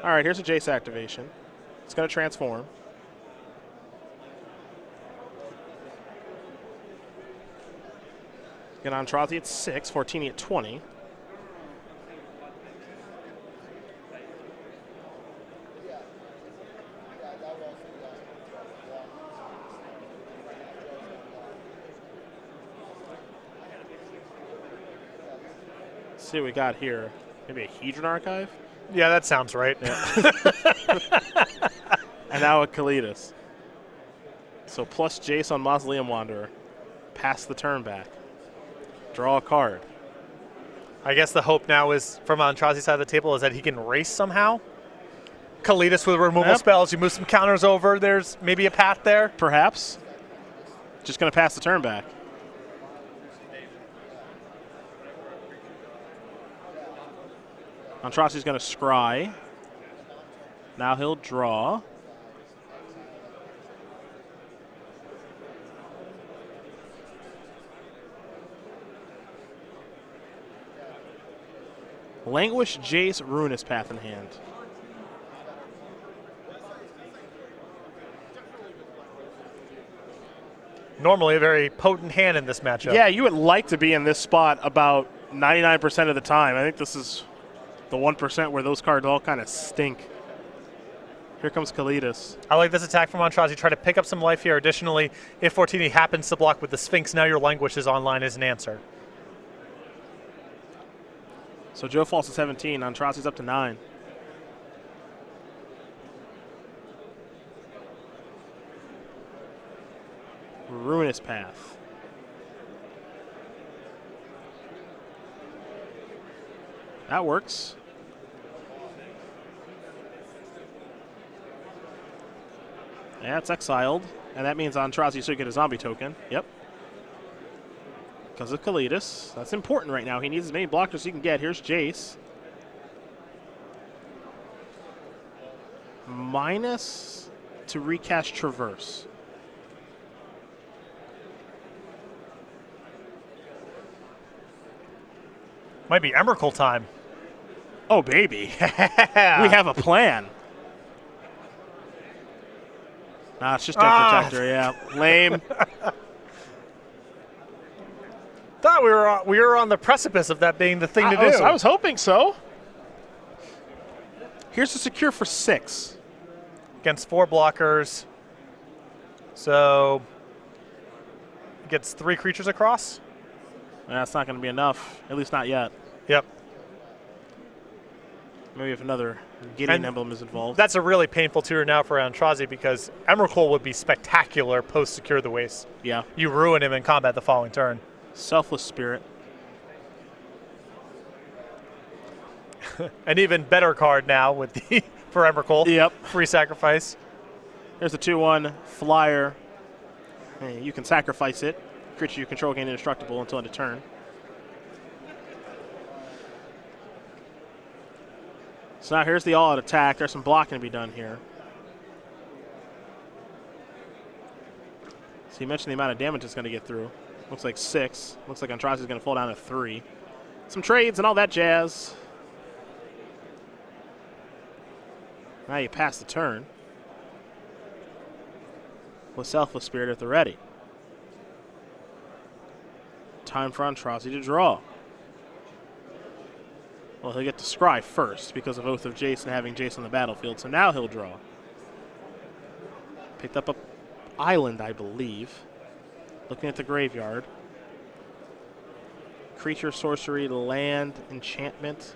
All right, here's a Jace activation. It's going to transform. Get Aintrazi at 6, Fortini at 20. Let's see what we got here. Maybe a Hedron Archive? Yeah, that sounds right. Yeah. And now a Kalidas. So plus Jace on Mausoleum Wanderer. Pass the turn back. Draw a card. I guess the hope now is, from Aintrazi's side of the table, is that he can race somehow. Kalidas with removal spells. You move some counters over. There's maybe a path there. Perhaps. Just going to pass the turn back. Aintrazi's going to scry. Now he'll draw. Languish, Jace, Ruinous Path in hand. Normally a very potent hand in this matchup. Yeah, you would like to be in this spot about 99% of the time. I think this is the 1% where those cards all kind of stink. Here comes Kalidas. I like this attack from Aintrazi. Try to pick up some life here. Additionally, if Fortini happens to block with the Sphinx, now your Languish is online as an answer. So Joe falls to 17. Aintrazi's up to 9. Ruinous Path. That works. Yeah, it's exiled. And that means Aintrazi should get a zombie token. Yep. Because of Kalidas. That's important right now. He needs as many blockers as he can get. Here's Jace. Minus to recast Traverse. Might be Emrakul time. Oh, baby. We have a plan. Nah, it's just Dark Protector, yeah. Lame. Thought we were on the precipice of that being the thing to do. I was hoping so. Here's a secure for 6. Against 4 blockers. So gets 3 creatures across. That's not going to be enough, at least not yet. Yep. Maybe if another Gideon emblem is involved. That's a really painful tier now for Aintrazi because Emrakul would be spectacular post Secure the Waste. Yeah. You ruin him in combat the following turn. Selfless Spirit. An even better card now with the for Emrakul. Yep. Free sacrifice. There's a 2/1 flyer. Hey, you can sacrifice it. Creature you control gain indestructible until end of turn. So now here's the all-out attack. There's some blocking to be done here. So you mentioned the amount of damage it's going to get through. Looks like 6. Looks like Aintrazi is going to fall down to 3. Some trades and all that jazz. Now you pass the turn. With Selfless Spirit at the ready. Time for Aintrazi to draw. Well, he'll get to scry first because of Oath of Jace and having Jace on the battlefield. So now he'll draw. Picked up a island, I believe. Looking at the graveyard. Creature, sorcery, land, enchantment.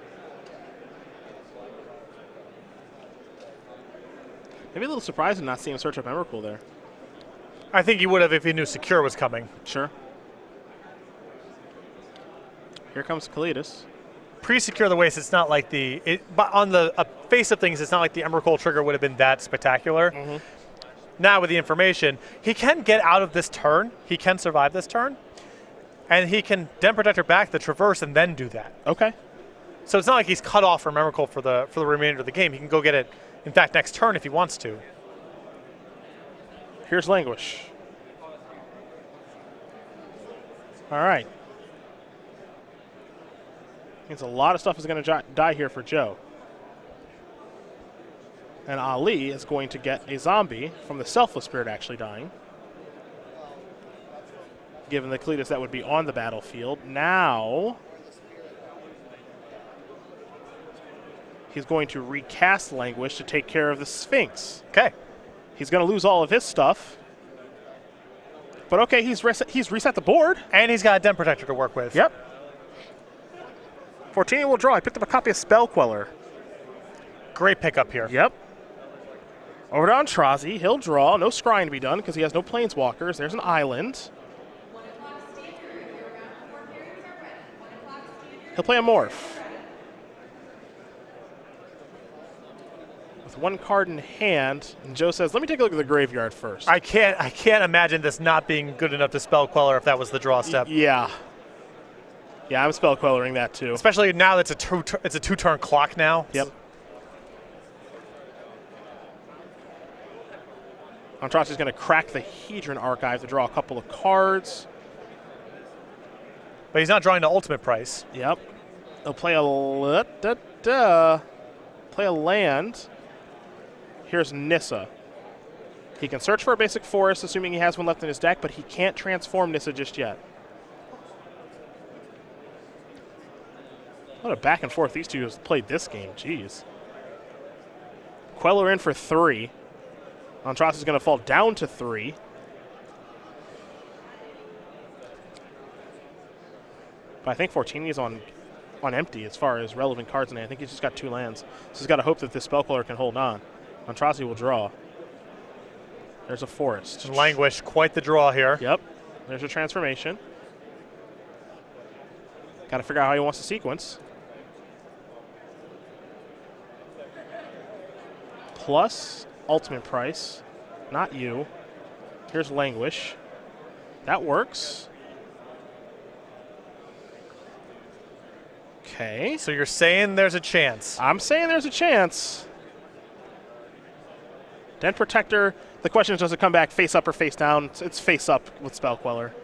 Maybe a little surprising not seeing him search up Emrakul there. I think he would have if he knew Secure was coming. Sure. Here comes Kalidas. Pre-Secure the Waste, it's not like but on the face of things, it's not like the Emrakul trigger would have been that spectacular. Mm-hmm. Now with the information, he can get out of this turn. He can survive this turn. And he can Den Protector back the Traverse and then do that. Okay. So it's not like he's cut off from Emrakul for the remainder of the game. He can go get it, in fact, next turn if he wants to. Here's Languish. All right. Means a lot of stuff is going to die here for Joe. And Ali is going to get a zombie from the Selfless Spirit actually dying. Given the Cletus that would be on the battlefield. Now he's going to recast Languish to take care of the Sphinx. Okay. He's going to lose all of his stuff. But okay, he's reset the board. And he's got a Den Protector to work with. Yep. Fortini will draw. I picked up a copy of Spell Queller. Great pickup here. Yep. Over to Aintrazi. He'll draw. No scrying to be done because he has no planeswalkers. There's an island. He'll play a Morph. With one card in hand, and Joe says, let me take a look at the graveyard first. I can't imagine this not being good enough to Spell Queller if that was the draw step. Yeah. Yeah, I'm Spell Quellering that too. Especially now that it's a two-turn clock now. Yep. Aintrazi's going to crack the Hedron Archive to draw a couple of cards. But he's not drawing the ultimate price. Yep. He'll play play a land. Here's Nissa. He can search for a basic forest, assuming he has one left in his deck, but he can't transform Nissa just yet. What a back and forth these two have played this game. Jeez. Queller in for 3. Aintrazi is going to fall down to 3. But I think Fortini is on empty as far as relevant cards, and I think he's just got 2 lands. So he's got to hope that this Spell Queller can hold on. Aintrazi will draw. There's a forest. Languish, quite the draw here. Yep. There's a transformation. Got to figure out how he wants to sequence. Plus ultimate price. Not you. Here's Languish. That works. Okay. So you're saying there's a chance. I'm saying there's a chance. Den Protector, the question is, does it come back face up or face down? It's face up with Spell Queller.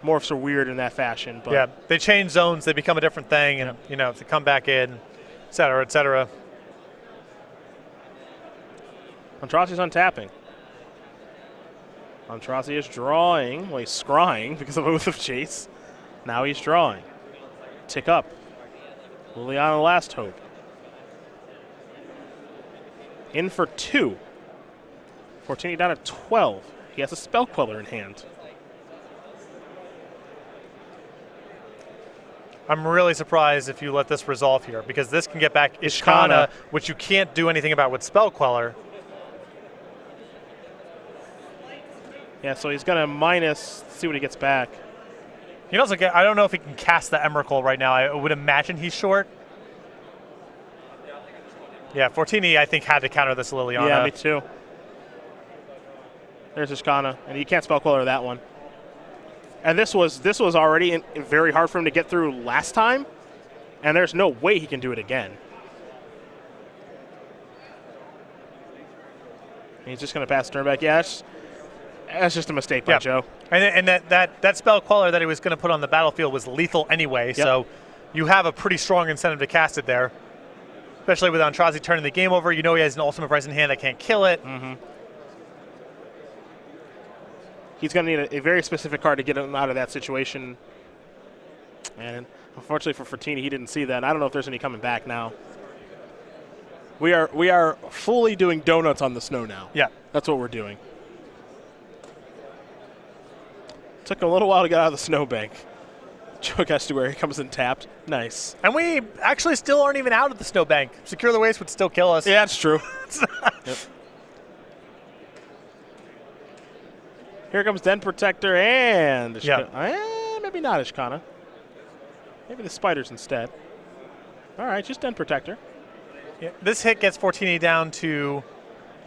Morphs are weird in that fashion. But yeah, they change zones, they become a different thing, and you know, if they come back in, et cetera, et cetera. Aintrazi's untapping. Aintrazi is drawing. Well, he's scrying because of Oath of Chase. Now he's drawing. Tick up. Liliana Last Hope. In for 2. Fortini down at 12. He has a Spell Queller in hand. I'm really surprised if you let this resolve here, because this can get back Ishkana. Ishkana, which you can't do anything about with Spell Queller. Yeah, so he's going to minus, see what he gets back. You can also get, I don't know if he can cast the Emrakul right now. I would imagine he's short. Yeah, Fortini, I think, had to counter this Liliana. Yeah, me too. There's Ishkana, and you can't Spell Queller that one. And this was already very hard for him to get through last time, and there's no way he can do it again. He's just going to pass the turn back. Yeah, that's just a mistake by Joe. And that Spell Queller that he was going to put on the battlefield was lethal anyway, so you have a pretty strong incentive to cast it there. Especially with Aintrazi turning the game over. You know he has an ultimate price in hand that can't kill it. Mm-hmm. He's going to need a very specific card to get him out of that situation. And unfortunately for Fortini, he didn't see that. I don't know if there's any coming back now. We are fully doing donuts on the snow now. Yeah. That's what we're doing. Took a little while to get out of the snowbank. Joe Estuary comes in tapped. Nice. And we actually still aren't even out of the snowbank. Secure the Waste would still kill us. Yeah, that's true. Yep. Here comes Den Protector and Ishkana. Maybe not Ishkana. Maybe the spiders instead. All right, just Den Protector. Yeah, this hit gets Fortini down to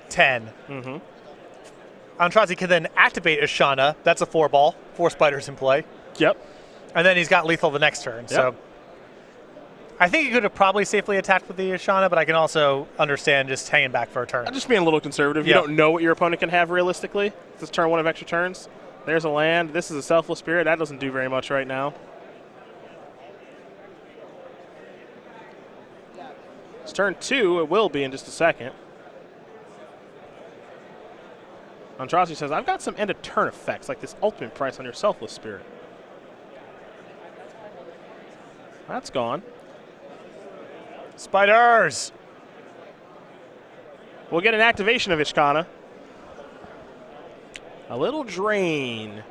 10. Mm-hmm. Aintrazi can then activate Ishkana. That's a 4-ball. 4 spiders in play. Yep. And then he's got lethal the next turn. Yep. So I think he could have probably safely attacked with the Ishkana, but I can also understand just hanging back for a turn. I'm just being a little conservative. You don't know what your opponent can have realistically. This turn 1 of extra turns. There's a land. This is a Selfless Spirit. That doesn't do very much right now. It's turn 2. It will be in just a second. Aintrazi says, I've got some end of turn effects, like this ultimate price on your Selfless Spirit. That's gone. Spiders! We'll get an activation of Ishkana. A little drain.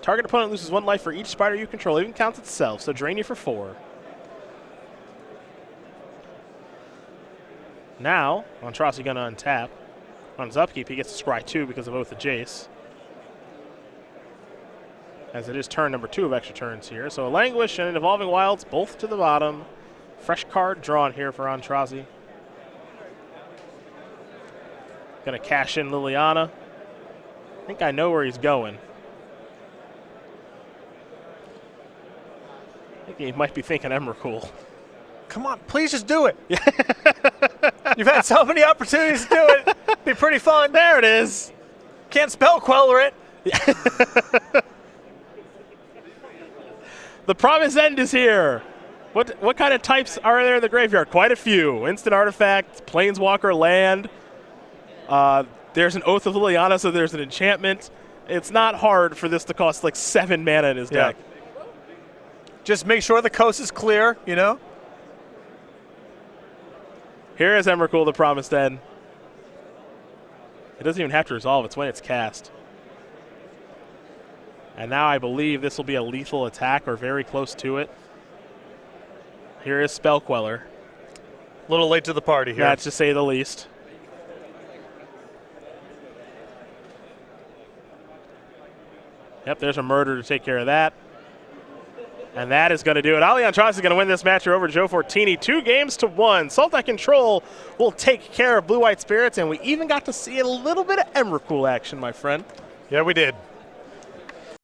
Target opponent loses 1 life for each spider you control. It even counts itself, so drain you for 4. Now, Aintrazi going to untap. On his upkeep, he gets to scry 2 because of Oath of Jace. As it is turn number 2 of extra turns here. So a Languish and an Evolving Wilds, both to the bottom. Fresh card drawn here for Aintrazi. Going to cash in Liliana. I think I know where he's going. I think he might be thinking Emrakul. Come on, please just do it. You've had so many opportunities to do it. Be pretty fun. There it is. Can't spell queller it. The Promised End is here. What kind of types are there in the graveyard? Quite a few. Instant artifact, Planeswalker, land. There's an Oath of Liliana, so there's an enchantment. It's not hard for this to cost like 7 mana in his deck. Just make sure the coast is clear, you know? Here is Emrakul, the Promised End. It doesn't even have to resolve. It's when it's cast. And now I believe this will be a lethal attack or very close to it. Here is Spell Queller. A little late to the party here. That's to say the least. Yep, there's a murder to take care of that. And that is going to do it. Ali Aintrazi is going to win this match over Joe Fortini 2-1. Sultai Control will take care of Blue White Spirits, and we even got to see a little bit of Emrakul action, my friend. Yeah, we did.